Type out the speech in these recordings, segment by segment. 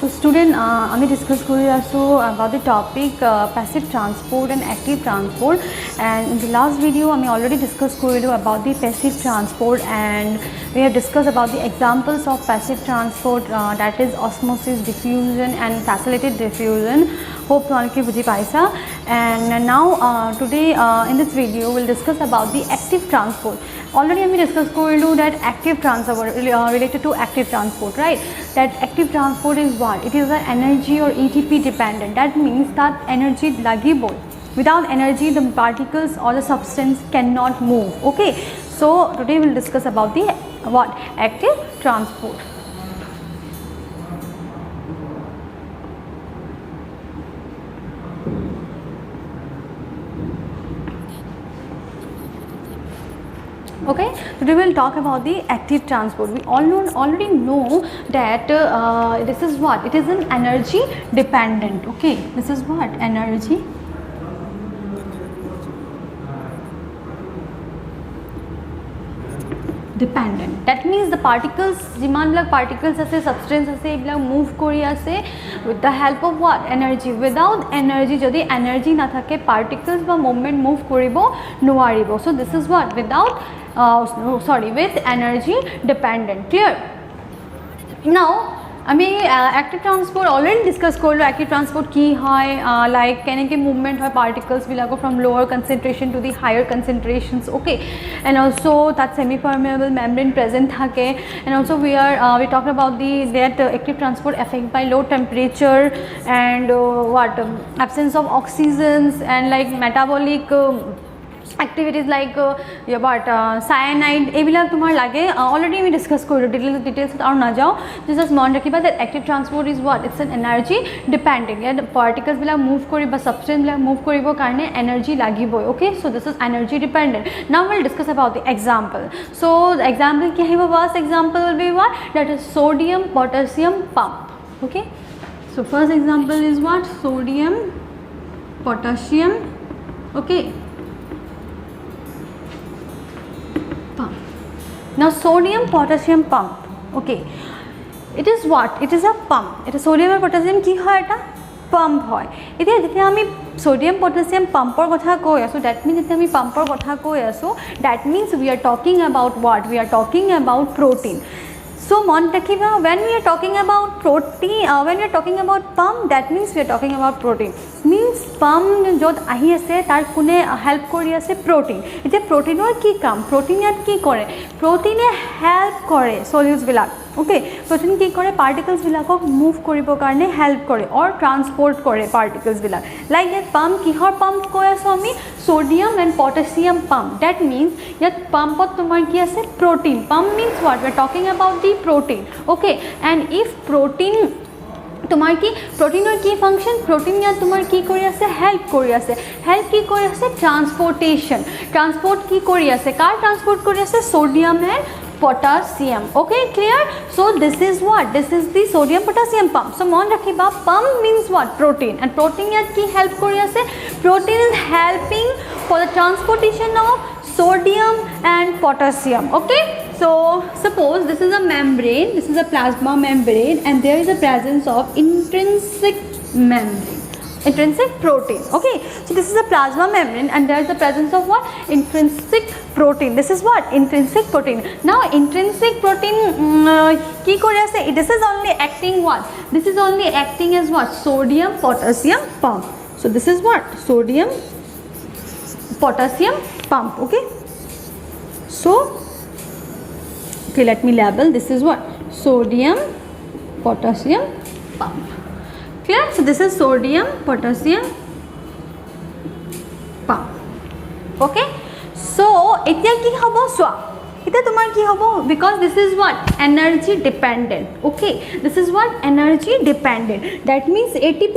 So student, আমি discuss কৰি আছো about the topic passive transport and active transport, and in the last video আমি already discuss কৰিলো about the passive transport, and we have discussed about the examples of passive transport, that is osmosis, diffusion and facilitated diffusion. Hope তোমালোকে বুজি পাইছা. And now today in this video we'll discuss about the active transport. Already we discussed that active transport related to active transport, right? That active transport is what? It is an energy or ATP dependent. That means that energy lagibo. Without energy, the particles or the substance cannot move. Okay. So today we'll discuss about the what? Active transport. Okay, today we will talk about the active transport. We already know that this is what? It is an energy dependent. Okay, this is what? Energy dependent. That means the particles, jiman blag particles ase, substance ase, ebla move kori ase with the help of what? Energy. Without energy, jodi energy na thake, particles ba movement move koribo nuaribo. So this is what? Without with energy dependent. Clear? Now আমি active transport already discuss করলো. active transport কি হয়, like কেনেকে movement হয় particles বিলাকৰ from lower concentration to the higher concentrations. Okay, and also that semi permeable membrane present থাকে, and also we talked about that active transport affected by low temperature and absence of oxygens and like metabolic activities like cyanide ebilak tumar lage. Already we discuss korilu, details aru na jao, just mon rakhiba that active transport is what? It's an energy dependent. Yeah, the particles bilak move koriba, substance bilak move koribo karone energy lagibo. Okay, so this is energy dependent. Now we'll discuss about the example. So the example ki hibo, first example will be what? That is sodium potassium pump. Okay, so first example is what? Sodium potassium. Okay, pump. Now sodium potassium pump. Okay, it is what? It is a pump. It is sodium and potassium ki hoy eta pump hoy. Etia jetya ami sodium potassium pumpor kotha koi aso, that means jetya ami pumpor kotha koi aso, that means we are talking about what? We are talking about protein. So mon rakhiba, when we are talking about protein, when we are talking about pump, that means we are talking about protein. Means pump jot ahi ase tar kune help kori ase protein. Ite protein or ki kam? Protein yat ki kore? Protein e help kore solutes bilak. Okay, protein ki kore? Particles bilakok move koribo karone help kore or transport kore particles bilak. Like that pump, kihor pump koi aso ami? Sodium and potassium pump. That means yat pump ot tumar ki ase protein. Pump means what? We are talking about the protein. Okay, and if protein তোমার কি প্রোটিনের কি function? Protein ইয়া তোমার কি কৰি আছে? Help কৰি আছে। হেল্প কি কৰি আছে? ট্রান্সপোর্টেশন। ট্রান্সপোর্ট কি কৰি আছে? কার ট্রান্সপোর্ট কৰি আছে? Sodium and potassium. Okay, clear? So this is what? This is the sodium potassium pump. So mon rakhiba, pump means what? Protein. And protein yat ki help kori ase? Protein is helping for the transportation of sodium and potassium. Okay, so suppose this is a membrane, this is a plasma membrane, and there is a presence of intrinsic membrane, intrinsic protein. Okay, so this is a plasma membrane and there is the presence of what? Intrinsic protein. This is what? Intrinsic protein. Now intrinsic protein ki kore ase? This is only acting what? This is only acting as what? Sodium potassium pump. So this is what? Sodium potassium pump. Okay, so okay, let me label. This is what? Sodium potassium pump. Clear? So this is sodium potassium pump. Okay, so etia ki hobo? So এটা তোমার কি হবো? Because this is what? Energy dependent. Okay, this is what? Energy dependent. That means ATP.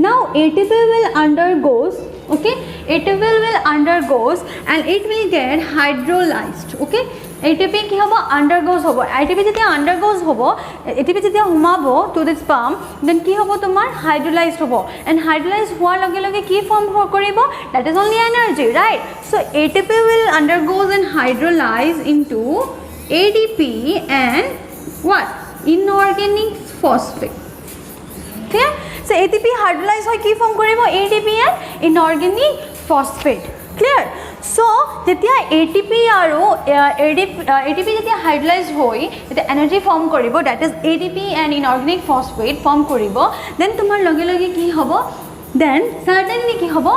Now ATP will undergoes, okay, ATP will undergoes and it will get hydrolyzed. Okay, ATP কি হবো? Undergoes হবো। ATP যেতিয়া undergoes হবো, ATP যেতিয়া হুমাবো to this pump, then কি হবো? তোমার hydrolyzed হবো, and hydrolyzed হোৱাৰ লগে লগে কি form কৰিব? That is only energy, right? So ATP will undergoes and hydrolyze into ADP and what? Inorganic phosphate. Clear so ATP হাইড্ৰলাইজ হৈ কি ফৰ্ম কৰিব ADP and inorganic phosphate clear so যেতিয়া ATP আৰু ATP যেতিয়া হাইড্ৰলাইজ হৈ তেতিয়া এনাৰ্জি ফৰ্ম কৰিব that is ADP and inorganic phosphate form কৰিব দেন তোমাৰ লগে লগে কি হ'ব দেন সাৰ্টেনলি কি হ'ব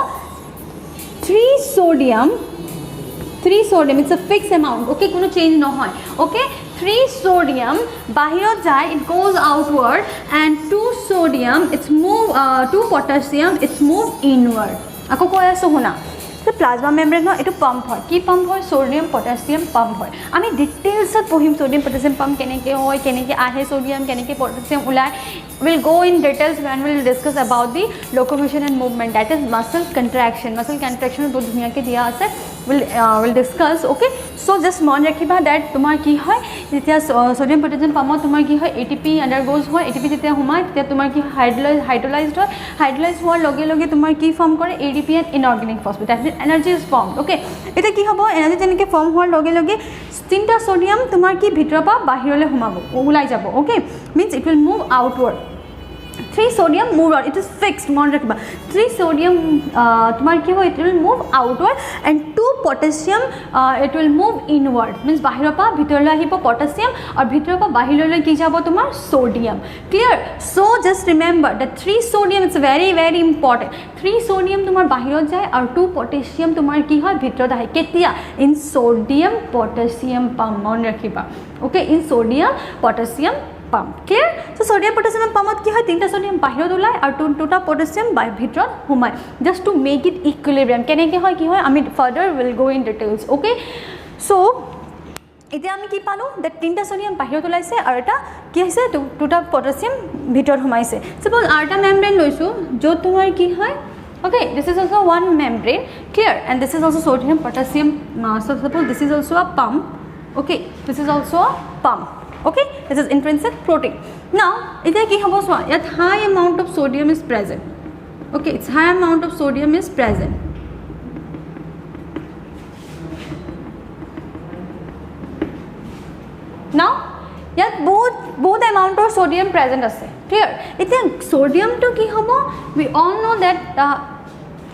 3 sodium it's a fixed amount okay কোনো change নহয় okay 3 sodium bahirot jai it goes outward and 2 sodium it's move 2 potassium it's move inward ako koi aso huna the plasma membrane no etu pump hoy ki pump hoy sodium potassium pump hoy ami details ot pohim sodium potassium pump keneke hoy keneke ahe sodium keneke potassium ulai we'll go in details when we'll discuss about the locomotion and movement that is muscle contraction bahut dhuniya ke diya ase we'll discuss okay so just mon rakhiba that tumar ki hoy jetia sodium potassium pump tumar ki hoy ATP undergoes hoy ATP jetia humai tetia tumar ki hydrolyzed hoy loge loge tumar ki form kore ADP and inorganic phosphate that means energy is formed okay eta ki hobo energy jenike form hoar loge loge tinta sodium tumar ki bhitor pa bahirole humabo ulai jabo okay means it will move outward 3 sodium move out it is fixed mon rakhiba 3 sodium tumar ki hoy it will move outward and 2 potassium it will move inward means bahiro pa bhitorle ahibo potassium aur bhitor pa bahirole ki jabo tumar sodium clear so just remember that 3 sodium it's very very important 3 sodium tumar bahirot jay aur 2 potassium tumar ki hoy bhitorot ahe ketia in sodium potassium pump mon rakhiba okay in sodium potassium pump clear so sodium potassium pump ki hoy tinta sodium bahirot ulai aur tuta potassium bhitorot humai just to make it equilibrium keneke hoy ki hoy ami further will go in details okay so এতিয়া আমি কি পালো that তিনটা sodium বাহিৰত ওলাইছে আৰু এটা কি হৈছে দুটা পটাছিয়াম ভিতৰত সোমাইছে সাপোজ আৰটা মেমব্ৰেন লৈছো যত তোমাৰ কি হয় okay this is also one membrane clear and this is also sodium potassium so suppose this is also a pump okay this is also a pump okay this is intrinsic protein now এতিয়া কি হ'ব সোৱা ইয়াত high amount of sodium is present okay its high amount of sodium is present now yat both amount of sodium present ase clear ite sodium to ki hobo we all know that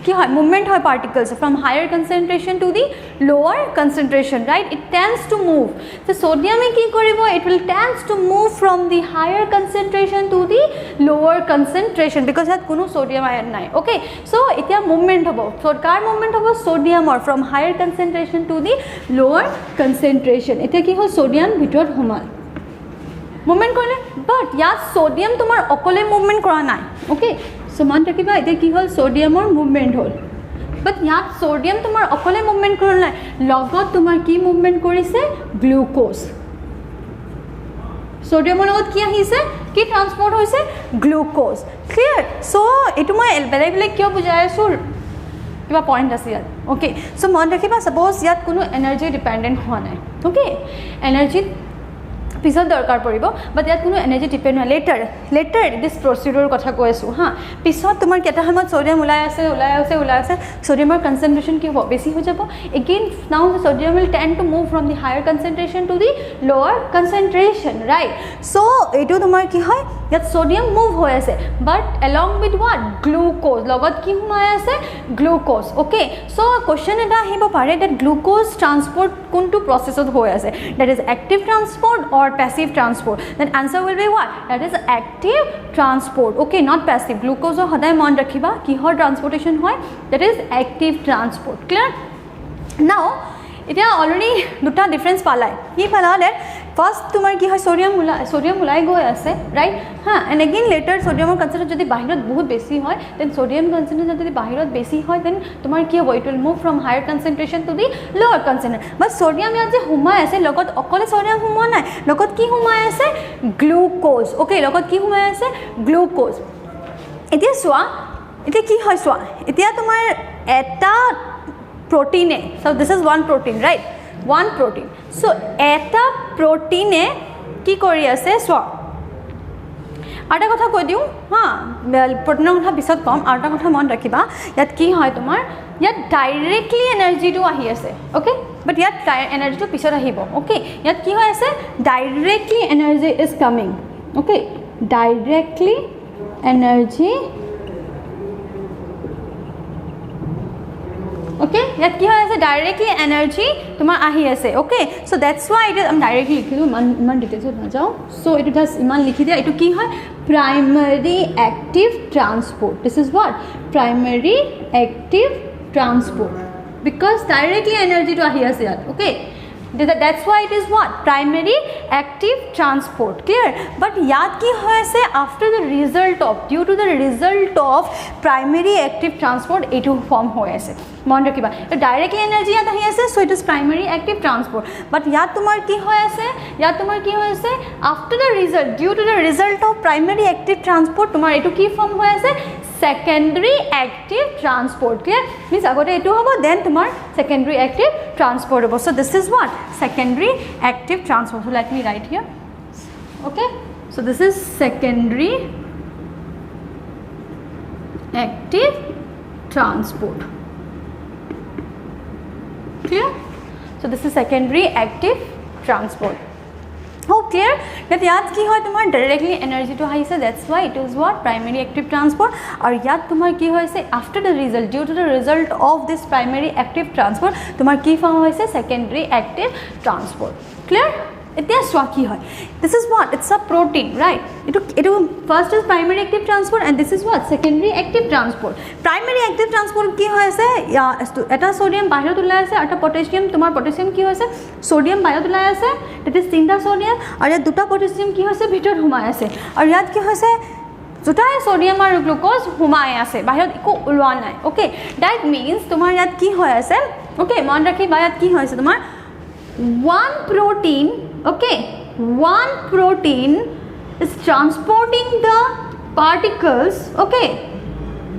ki hoy movement hoy particles from higher concentration to the lower concentration right it tends to move so sodium e ki koribo it will tends to move from the higher concentration to the lower concentration because that kono sodium ion nai okay so etia movement hobo so kar movement hobo sodium or from higher concentration to the lower concentration etia ki ho sodium bhitor homal movement korle but ya sodium tomar okole movement kora nai okay so man rakhiba ite ki hol sodium or movement hol but yat sodium tomar okole movement korol nai logot tomar ki movement korise glucose sodium logot ki ahise ki transport hoise glucose clear so etu moi belai kyo bujai asu kiba point ase yat okay so man rakhiba suppose yat kono energy dependent hoa nai okay energy পিছত দৰকাৰ পৰিব but ইয়াত কোনো energy depend নহয় letter this প্ৰসিডিউৰ কথা কৈ আছো হা পিছত তোমাৰ কেটা সময়ত সোডিয়াম ওলাই আছে সোডিয়ামৰ কনসেন্ট্ৰেশন কি হ'ব বেছি হৈ যাব again now the sodium will tend to move from the higher concentration to the lower concentration right so etu তোমাৰ কি হয় ইয়াত সোডিয়াম মুভ হৈ আছে but along with what glucose লগত কি সোমাই আছে glucose okay so question এটা আহিব পাৰে that glucose transport কোনটো প্ৰসেছত হৈ আছে that is active transport or passive transport then answer will be what that is active transport okay not passive glucose hoday mon rakhiba ki hor transportation hoy that is active transport clear now এতিয়া already দুটা difference পালাই কি পালালে first তোমার কি হয় sodium উলাই গৈ আছে রাইট হ্যাঁ এন্ড अगेन লেটার সোডিয়ামৰ কনসেন্ট্রেশন যদি বাহিৰত বহুত বেছি হয় দেন সোডিয়াম কনসেন্ট্রেশন যদি বাহিৰত বেছি হয় দেন তোমার কি হ'ব it will move from higher concentration to the lower concentration but sodium ইয়াত যে হুমাই আছে লগত অকলে সোডিয়াম হুমা নাই লগত কি হুমাই আছে গ্লুকোজ ওকে লগত কি হুমাই আছে গ্লুকোজ এতিয়া সোৱা এতিয়া কি হয় সোৱা এতিয়া তোমাৰ এটা protein so this is one protein right one protein so eta protein ki kori ase so আটা কথা কৈ দিও হা protein কথা পিছত কম আটা কথা মন ৰাখিবা ইয়াত কি হয় তোমাৰ ইয়াত ডাইৰেক্টলি এনাৰ্জি টু আহি আছে ওকে বাট ইয়াত এনাৰ্জি টু পিছত আহিব ওকে ইয়াত কি হৈ আছে directly energy is coming okay directly energy. Okay, ইয়াত কি হৈ আছে ডাইৰেক্টলি এনাৰ্জি তোমাৰ আহি আছে. Okay, so that's why it is আমি ডাইৰেক্টলি লিখিলোঁ, ইমান ডিটেইলছত নাযাওঁ. so এইটো জাষ্ট ইমান লিখি দিয়া. এইটো কি হয় primary active transport. this is what primary active transport because directly energy to ahi ase yaar. Okay, that's why it is what primary active transport. Clear? but yaad ki hoy ase after the result of due to the result of primary active transport etu form hoy ase. মন ৰাখিবা directly energy ইয়াত আহি আছে. so it is primary active transport. but ইয়াত তোমাৰ কি হৈ আছে after the result due to the result of primary active transport তোমাৰ এইটো কি ফৰ্ম হৈ আছে secondary active transport. Clear? means আগতে এইটো হ'ব then তোমাৰ secondary active transport হ'ব. so this is what secondary active transport. so let me write here. okay, so this is secondary active transport. Clear? so this is secondary active transport. oh clear that yaad ki hoy tumar directly energy to aise. that's why it is what primary active transport. aur yaad tumar ki hoise after the result due to the result of this primary active transport tumar ki form hoise secondary active transport. clear? এতিয়া চোৱা কি হয় this is what it's a protein, right? এটো first is primary active transport and this is what secondary active transport. primary active transport কি হৈ আছে এটা sodium বাহিৰত ওলাই আছে আৰু এটা পটাছিয়াম তোমাৰ পটাছিয়াম কি হৈছে সোডিয়াম বাহিৰত ওলাই আছে that is তিনটা সোডিয়াম আৰু ইয়াত দুটা পটাছিয়াম কি হৈছে ভিতৰত সোমাই আছে আৰু ইয়াত কি হৈছে দুটাই সোডিয়াম আৰু গ্লুকোজ সোমাই আছে বাহিৰত একো ওলোৱা নাই. okay, that means তোমাৰ ইয়াত কি হৈ আছে okay মন ৰাখিবা ইয়াত কি হৈছে তোমাৰ one protein, okay, one protein is transporting the particles. okay,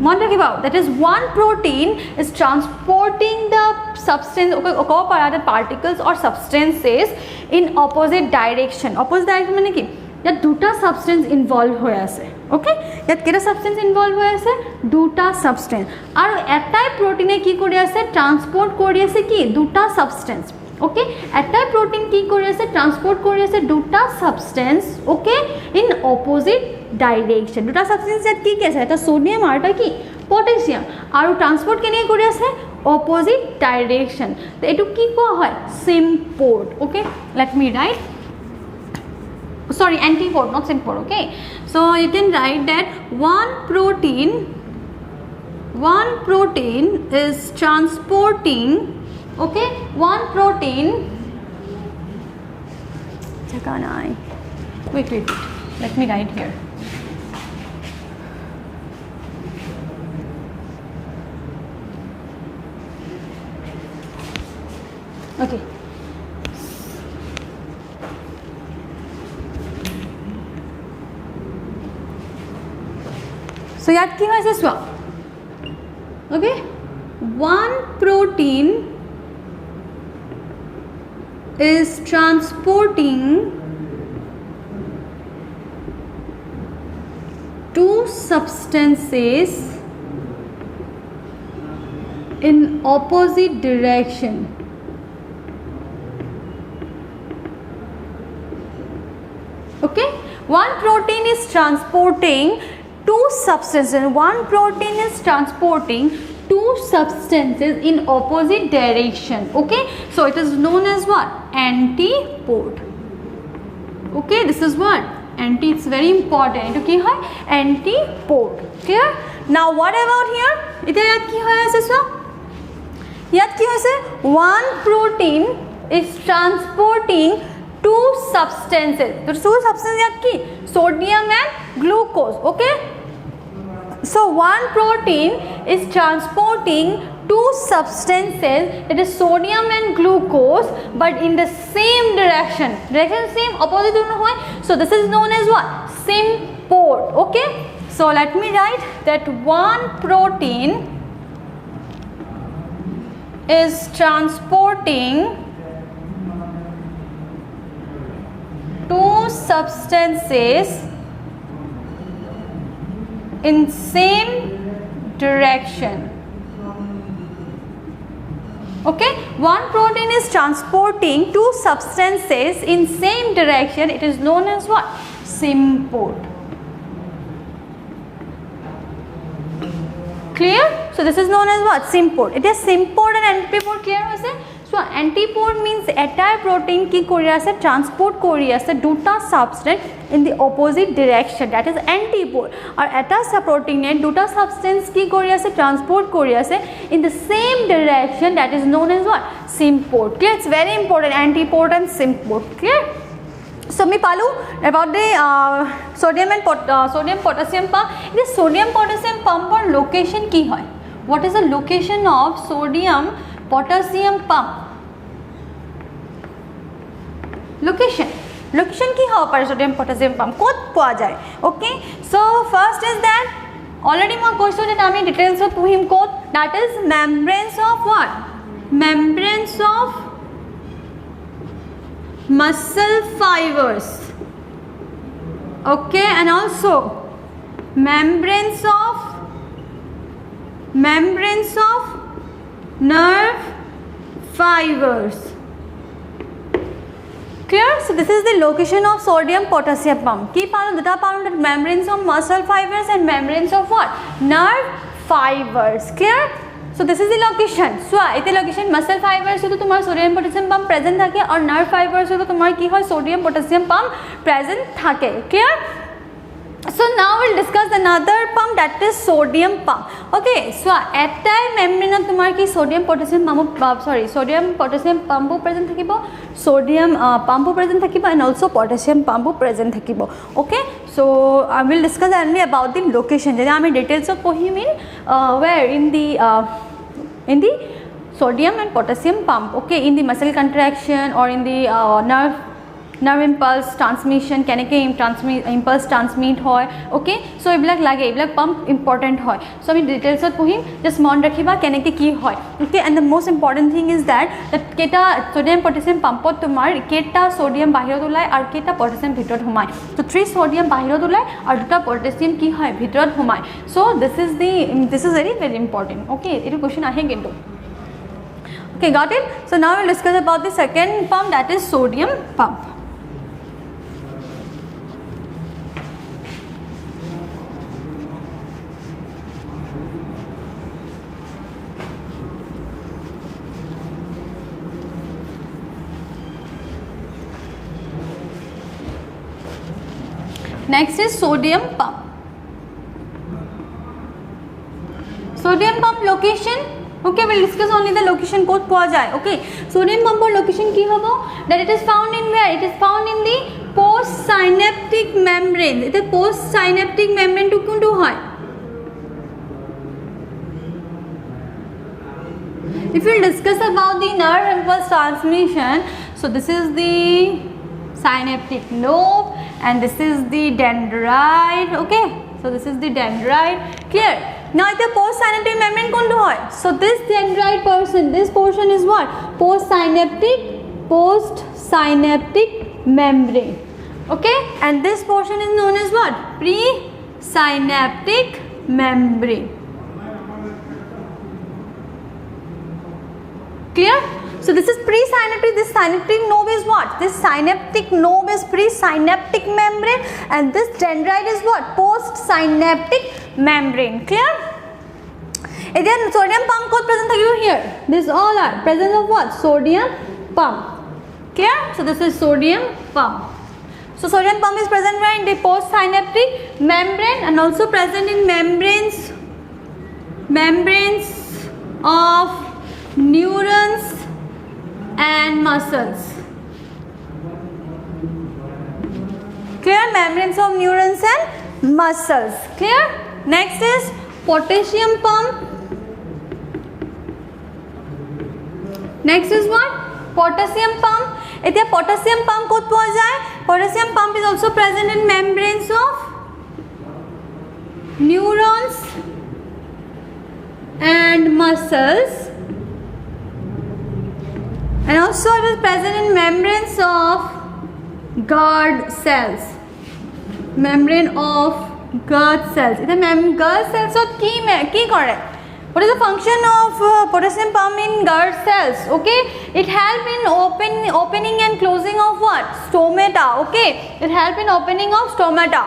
that is one protein is transporting the substance, okay, the particles or substances in opposite direction. opposite direction মানে কি ইয়াত দুটা সাবস্টেন্স ইনভলভ হৈ আছে. okay, ইয়াত কেটা substance involve হৈ আছে দুটা সাবস্টেন্স আৰু এটাই প্ৰটিনে কি কৰি আছে ট্ৰান্সপোৰ্ট কৰি আছে কি দুটা সাবস্টেন্স. okay, এটা protein কি কৰি আছে ট্ৰান্সপোৰ্ট কৰি আছে দুটা substance okay in opposite direction. দুটা সাবস্টেন্স ইয়াত কি আছে এটা সোডিয়াম আৰু এটা কি পটাছিয়াম আৰু ট্ৰান্সপোৰ্ট কেনে কৰি আছে opposite direction. তো এটো কি কোৱা হয় symport. okay, let me write, sorry, antipode, not symport. okay, so you can write that one protein is transporting, okay, one protein wait, let me write here. okay, so yaad ki hoise swa okay one protein is transporting two substances in opposite direction. okay, one protein is transporting two substances. one protein is transporting two substances in opposite direction. okay, so it is known as what antipode. okay, this is what anti, it's very important. etu ki hoy antipode. clear? now what about here eta yat ki hoy ase so yat ki hoise one protein is transporting two substances. so two substances yat ki sodium and glucose. okay, so one protein is transporting two substances, that is sodium and glucose, but in the same direction same, opposite don't know. so this is known as what symport. okay, so let me write that one protein is transporting two substances in same direction. okay, one protein is transporting two substances in same direction. it is known as what symport. Clear? So this is known as what? Symport. It is symport and antiport clear hoise. So antiport means entire protein ki kori ase transport kori ase duta substance in the opposite direction, that is antiport. Or eta protein e duta substance ki kori ase transport kori ase in the same direction, that is known as what? Symport. Clear? It's very important, antiport and symport. Clear? So me palu about the sodium and sodium potassium pump. This sodium potassium pump or location ki hoy? What is the location of sodium potassium pump? Location ki hoy par sodium potassium pump kot poa jay. Okay, so first is that already ma koisu that ami details of puhim kot, that is membranes of what? Membranes of muscle fibers. Okay, and also membranes of nerve fibers. Clear? So this is the location of sodium potassium pump. Keep on data pound membranes of muscle fibers and membranes of what? Nerve fibers. Clear? So this is the location. So ite location muscle fibers ho to tumar sodium potassium pump present thake aur nerve fibers ho to tumar ki hoy sodium potassium pump present thake. Clear? So now we'll discuss another pump, that is sodium pump. Okay, so at membrane tumar ki sodium potassium pump sodium potassium pump present thakibo, sodium pump present thakibo, and also potassium pump present thakibo. Okay, so I will discuss only about the location. Jodi ami details of pohim in where in the sodium and potassium pump. Okay, in the muscle contraction or in the nerve impulse transmission, keneke impulse transmit hoy. Okay, so ebilak lage, ebilak pump important hoy. So ami details ot pohim, just mon rakhiba keneke ki hoy. Okay, and the most important thing is that keta sodium potassium pump ot tumar keta sodium bahirot ulai ar keta potassium bhitorot humai. So 3 sodium bahirot ulai ar 2 potassium ki hoy bhitorot humai. So this is very very important. Okay, etu question ahe kintu. Okay, got it? So now we'll discuss about the second pump, that is sodium pump. Next is sodium pump. Sodium pump location. Okay, we'll discuss only the location code poa jay. Okay, sodium pump or location ki hobo, that it is found in where? It is found in the postsynaptic membrane. It is postsynaptic membrane to kundu hoy. If we discuss about the nerve impulse transmission, so this is the synaptic lobe and this is the dendrite. Okay, so this is the dendrite. Clear? Now the postsynaptic membrane kondu hoy. So this dendrite this portion is what? Postsynaptic membrane. Okay, and this portion is known as what? Presynaptic membrane. Clear? So this is presynaptic. This synaptic lobe is what? This synaptic lobe is presynaptic membrane, and this dendrite is what? Postsynaptic membrane. Clear? Again, sodium pump code present here. These all are presence of what? Sodium pump. Clear? So this is sodium pump. So sodium pump is present where? In the postsynaptic membrane, and also present in membranes of neurons and muscles. Clear? Membranes of neurons and muscles. Clear? Next is potassium pump. Next is what? Potassium pump. এতিয়া potassium pump কত পোৱা যায়? Potassium pump is also present in membranes of neurons and muscles, and also it is present in membranes of guard cells. Membrane of guard cells. It is guard cells of ki kore? What is the function of potassium pump in guard cells? Okay, it helps in opening and closing of what? Stomata. Okay, it helps in opening of stomata.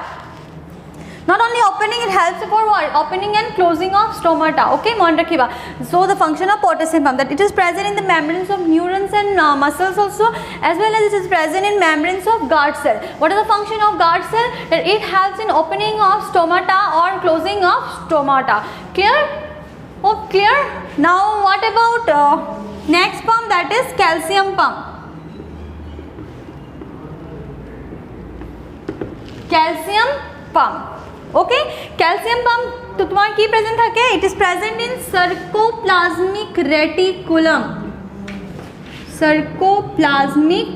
Not only opening, it helps for what? Opening and closing of stomata. Okay, mon rakhiba. So the function of potassium pump, that it is present in the membranes of neurons and muscles also, as well as it is present in membranes of guard cell. What is the function of guard cell? That it helps in opening of stomata or closing of stomata. Clear? Oh, clear? Now what about next pump, that is calcium pump. Calcium pump. Okay, calcium pump तो तुम्हारा की present থাকে? It is present in sarcoplasmic reticulum. Sarcoplasmic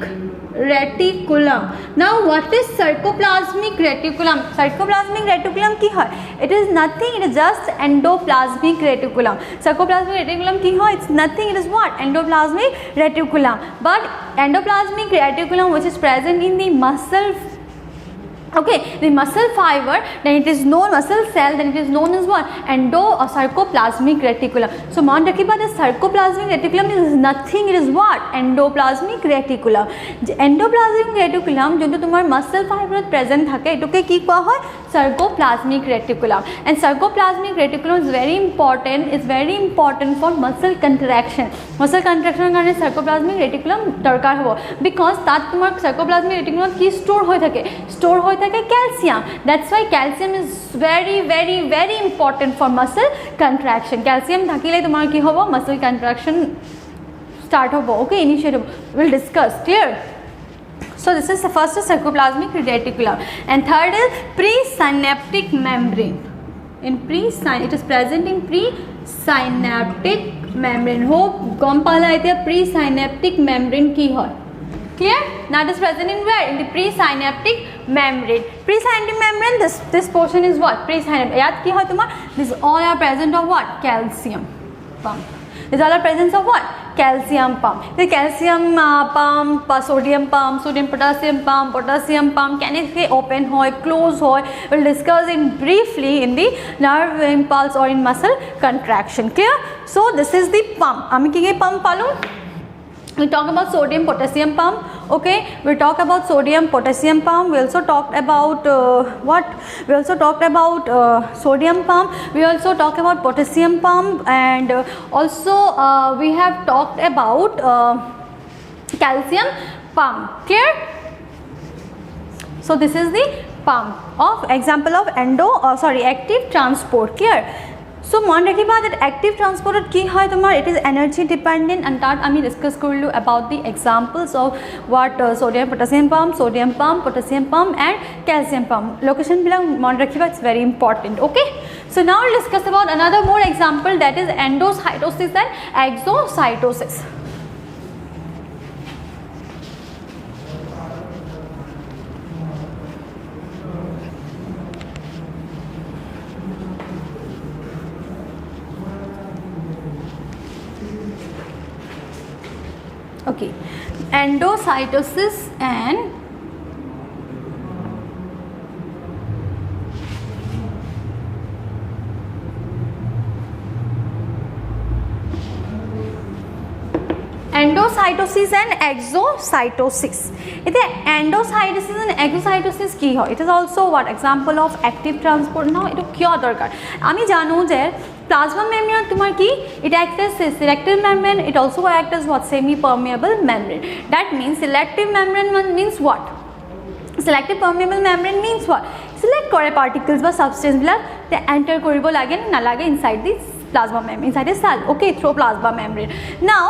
reticulum. Now what is sarcoplasmic reticulum? Sarcoplasmic reticulum কি হয়? It is nothing, it is just endoplasmic reticulum. Sarcoplasmic reticulum কি হয়? It's nothing, it is what? Endoplasmic reticulum. But endoplasmic reticulum which is present in the muscle, okay, the muscle fiber, then it is known, muscle cell, then it is known as what? Sarcoplasmic reticulum. So mon rakhiba, the sarcoplasmic reticulum is nothing, it is what? Endoplasmic reticulum. Endoplasmic reticulum jonto tomar muscle fiber present thake etoke ki koa hoy? Sarcoplasmic reticulum. And sarcoplasmic reticulum is very important, it's very important for muscle contraction. Muscle contraction karone sarcoplasmic reticulum darkar hobo, because tat tomar sarcoplasmic reticulum ki store hoy thake? Store hoy calcium. That's why calcium is very very very important for muscle contraction. Calcium thakile tomar ki hobo? Muscle contraction start hobo. Okay, initiate hobo. We'll discuss. Clear? So this is the first is sarcoplasmic reticulum, and third is presynaptic membrane. In it is present in presynaptic membrane. Hope gom pala etia presynaptic membrane ki hoy. Clear? Now it is present in where? In the presynaptic membrane. Presynaptic membrane, this portion is what? Presynaptic. Yad ki hoy tomar? This all are present of what? Calcium pump. These all are presence of what? Calcium pump. The calcium pump, sodium pump, sodium potassium pump, can it open hoy, close hoy? We'll discuss in briefly in the nerve impulse or in muscle contraction. Clear? So this is the pump. Ami ki pump palu? We talk about sodium potassium pump. Okay, we talk about sodium potassium pump. We also talked about what? We also talked about sodium pump. We also talked about potassium pump, and also we have talked about calcium pump. Clear? So this is the pump of example of active transport. Clear? So mon rakhiba, that active transport ki hoy tomar? It is energy dependent, and that ami discuss korilu about the examples of what sodium potassium pump, potassium pump and calcium pump. Location bilang mon rakhiba, it's very important. Okay, so now we'll discuss about another more example, that is endocytosis and exocytosis. Okay, endocytosis and exocytosis. Endocytosis and exocytosis ki hoy? It is also what? Example of active transport. Now eto kya darkar? Ami janu je plasma membrane tomar ki? It acts as selective membrane. It also acts as what? Semi-permeable membrane. That means selective membrane means what? Selective permeable membrane means what? Select kore particles ba substance bilak they enter koribo lage na lage inside the plasma membrane, inside the cell. Okay, through plasma membrane. Now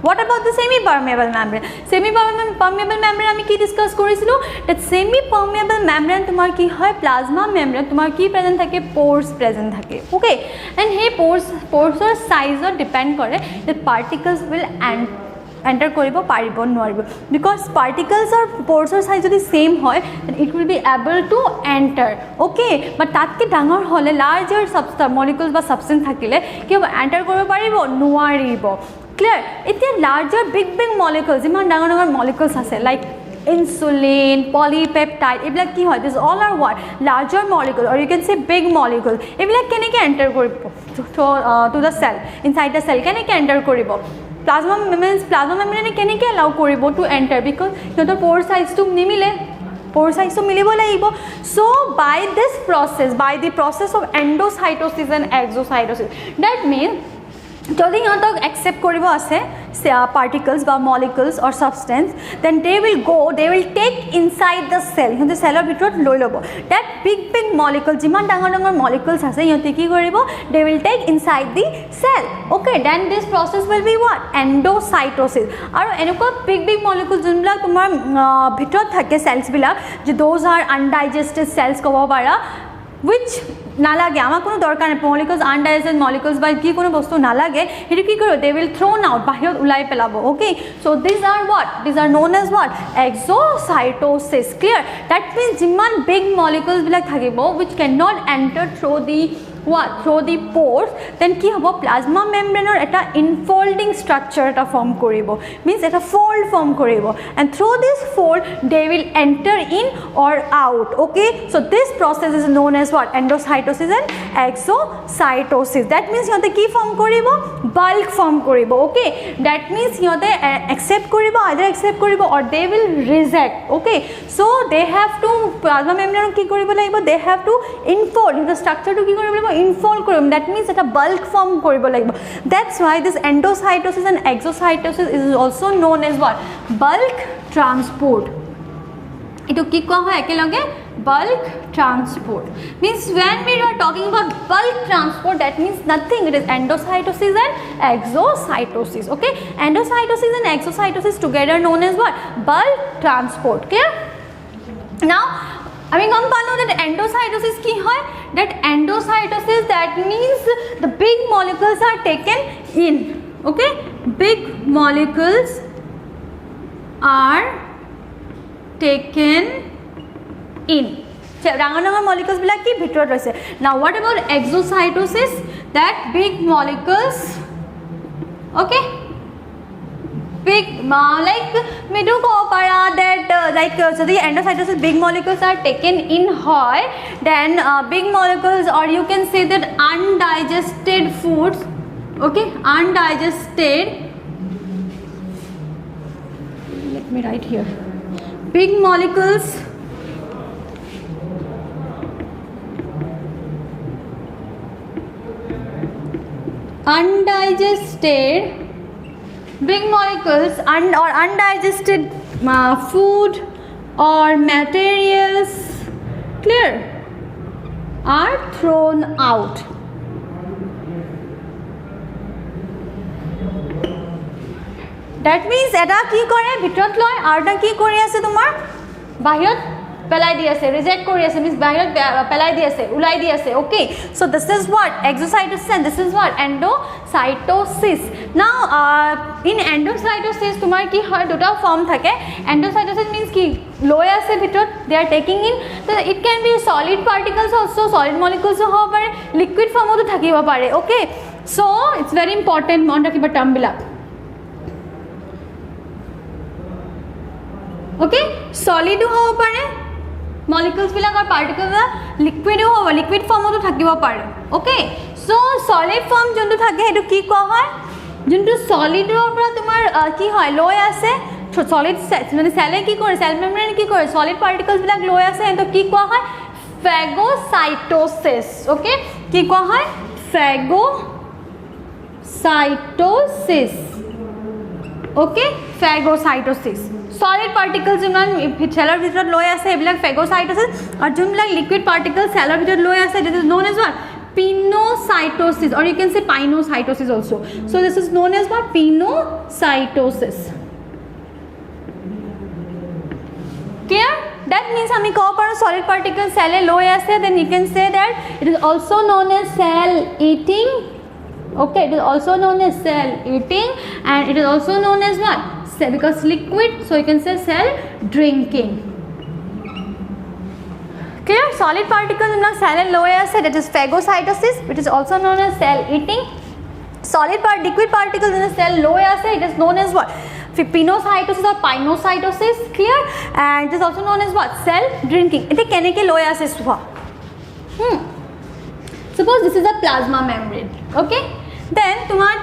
what about the semi-permeable membrane? Semi-permeable membrane আমি কি discuss কৰিছিলো? that semi-permeable membrane তোমার কি হয়? Plasma membrane তোমার কি present থাকে? pores present থাকে. Okay, and hey pores or size depend করে that particles will enter কৰিব পাৰিব নোৱাৰিব, because particles or pores or size যদি same হয় then it will be able to enter. Okay, but তাতকে ডাঙৰ হলে larger molecules বা substance থাকিলে কি হ'ব? enter কৰিব পাৰিব নোৱাৰিব. Clear? এতিয়া larger big molecules, ইমান ডাঙৰ ডাঙৰ molecules আছে like insulin, polypeptide, এইবিলাক কি হয়? This all are what? Larger molecule, or you can say big molecule. এইবিলাক কেনেকৈ enter কৰিব to the cell, inside the cell কেনেকৈ enter কৰিব? Plasma membrane কেনেকৈ allow কৰিব to enter, because সিহঁতৰ pore size টো নিমিলে. প'ৰ চাইজটো মিলিব লাগিব so by this process by the process of endocytosis and exocytosis that means যদি সিহঁতক একসেপ্ট কৰিব আছে particles বা molecules or substance then they will take inside the cell সিহঁতে সেলৰ ভিতৰত লৈ ল'ব that big molecule যিমান ডাঙৰ molecules আছে সিহঁতে কি কৰিব they will take inside the cell okay then this process will be what endocytosis আৰু এনেকুৱা big molecules যোনবিলাক তোমাৰ ভিতৰত থাকে cells বিলাক যে those are undigested cells ক'ব পাৰা which নালাগে আমাৰ কোনো দৰকাৰ নাই molecules undigested molecules বা কি কোনো বস্তু নালাগে হেতু কি কৰিব they will thrown out বাহিৰত উলাই পেলাব okay so these are known as what exocytosis clear that means যিমান big molecules বিলাক থাকিব which cannot enter through the pores then কি হ'ব plasma membrane এটা infolding structure এটা form কৰিব means এটা fold form কৰিব and through this fold they will enter in or out okay so this process is known as what endocytosis and exocytosis that means সিহঁতে কি form কৰিব bulk form কৰিব okay that means সিহঁতে accept কৰিব either accept কৰিব or they will reject okay so they have to plasma membrane কি কৰিব লাগিব they have to infold the structure to কি কৰিব লাগিব infold কৰিম that means এটা bulk form কৰিব লাগিব that's why this endocytosis and exocytosis is also known as what bulk transport এটো কি কোৱা হয় একেলগে bulk transport means when we are talking about bulk transport that means nothing it is endocytosis and exocytosis okay endocytosis and exocytosis together known as what bulk transport clear now আমি গম পালো that endocytosis কি হয় that endocytosis that means the big molecules are taken in okay big molecules are taken in ডাঙৰ molecules বিলাক কি ভিতৰত আছে now what about exocytosis that big molecules okay big like we do go para that like so the endocytosis big molecules are taken in hoy then big molecules or you can say that undigested foods okay undigested let me write here big molecules undigested big molecules or undigested food or materials clear are thrown out that means eta ki kore bhitorot loy ar ta ki kori ase tomar bahirot pelai di ase reject kori ase means bahirot pelai di ase ulai di ase okay so this is what exocytosis and this is what endocytosis now in endocytosis tomar ki hoy duta form thake endocytosis means ki loi ase bhitor they are taking in so it can be solid particles also solid molecules ho pare liquid form o thakiba pare okay so it's very important mon rakhiba term bilak okay solid ho pare molecules bilak or particles liquid ho liquid form o thakiba pare okay so solid form jontu thake etu ki koa hoy jontu solid or pora tomar ki hoy loi ase solid মানে সেলে কি করে cell membrane কি করে solid particles বিলাক লই আছে তো কি কোয়া হয় ফ্যাগোসাইটোসিস ওকে কি কোয়া হয় ফ্যাগোসাইটোসিস ওকে ফ্যাগোসাইটোসিস সলিড পার্টিকলস যিমান সেলৰ ভিতৰত লৈ আছে এবিলাক ফ্যাগোসাইটোসিস আৰু যোনবিলাক লিকুইড পার্টিকলস সেলৰ ভিতৰত লৈ আছে this is known as what pinocytosis or you can say pinocytosis also so this is known as what pinocytosis clear that means ami ko paro solid particle cell e loy ase then you can say that it is also known as cell eating okay it is also known as cell eating and it is also known as what cell because liquid so you can say cell drinking clear solid particles in cell e loy ase that is phagocytosis it is also known as cell eating liquid particles in a cell loy ase it is known as what pinocytosis or pinocytosis clear and it is also known as what cell drinking ete keneke loy ase swa suppose this is a plasma membrane okay then tumar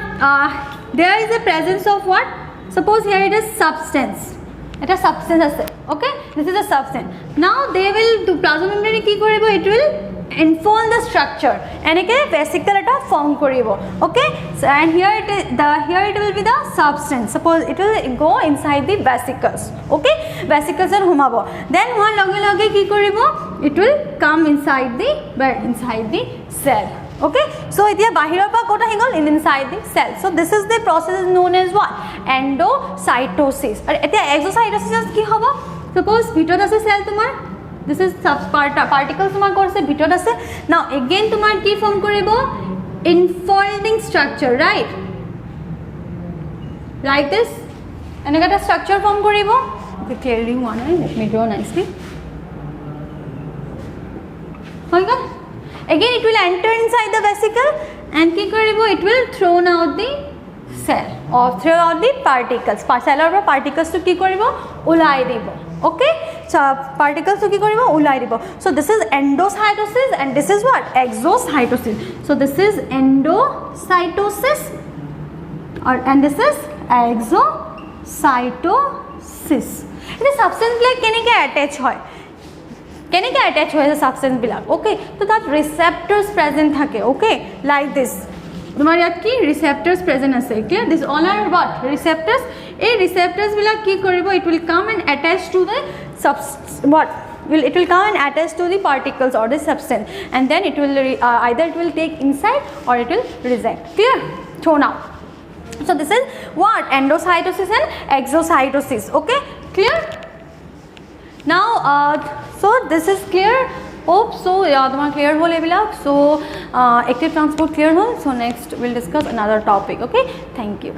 there is a presence of what suppose here it is substance eta substance ase okay, this is a substance. Now they will to plasma membrane কি কৰিব, it will enfold the structure এনেকে vesicle এটা form কৰিব, okay, so, and here it will be the substance. Suppose it will go inside the vesicles, okay, vesicles and সোমাব, then হোৱাৰ লগে লগে কি কৰিব, it will come inside the cell, okay. So এতিয়া বাহিৰৰ পৰা ক'ত আহি গ'ল, inside the cell. So this is the process known as what, endocytosis. আৰু এতিয়া exocytosis কি হ'ব, suppose ভিতৰত আছে cell তোমাৰ, this is particles তোমাৰ কৰিছে ভিতৰত আছে, now again তোমাৰ কি form কৰিব, enfolding structure, right, like this এনেকা এটা structure form কৰিব, okay, clearly one, let me draw nicely, হৈ গ'ল. Again it will enter inside the vesicle and কি কৰিব, it will thrown out the cell or throw out the particles, cellar পৰা particles to কি কৰিব, ওলাই দিব, okay, so particles to কি কৰিব, ওলাই দিব. So this is endocytosis and this is what, exocytosis. So this is endocytosis and this is exocytosis. এই substance বিলাক কেনেকৈ attach হয়, কেনেকৈ attach হয় substance বিলাক, okay, তো তাত receptors present থাকে, okay, like this তোমাৰ ইয়াত কি receptors present আছে, okay, this all are what, receptors. এই receptors বিলাক কি কৰিব, it will come and attach to the it will come and attach to the particles or the substance, and then it will either it will take inside or it will reject, clear. So now, so this is what, endocytosis and exocytosis, okay, clear. Now so this is clear, hope so তোমার clear হল এবিলাক. So active transport clear হল. So next we'll discuss another topic, okay, thank you.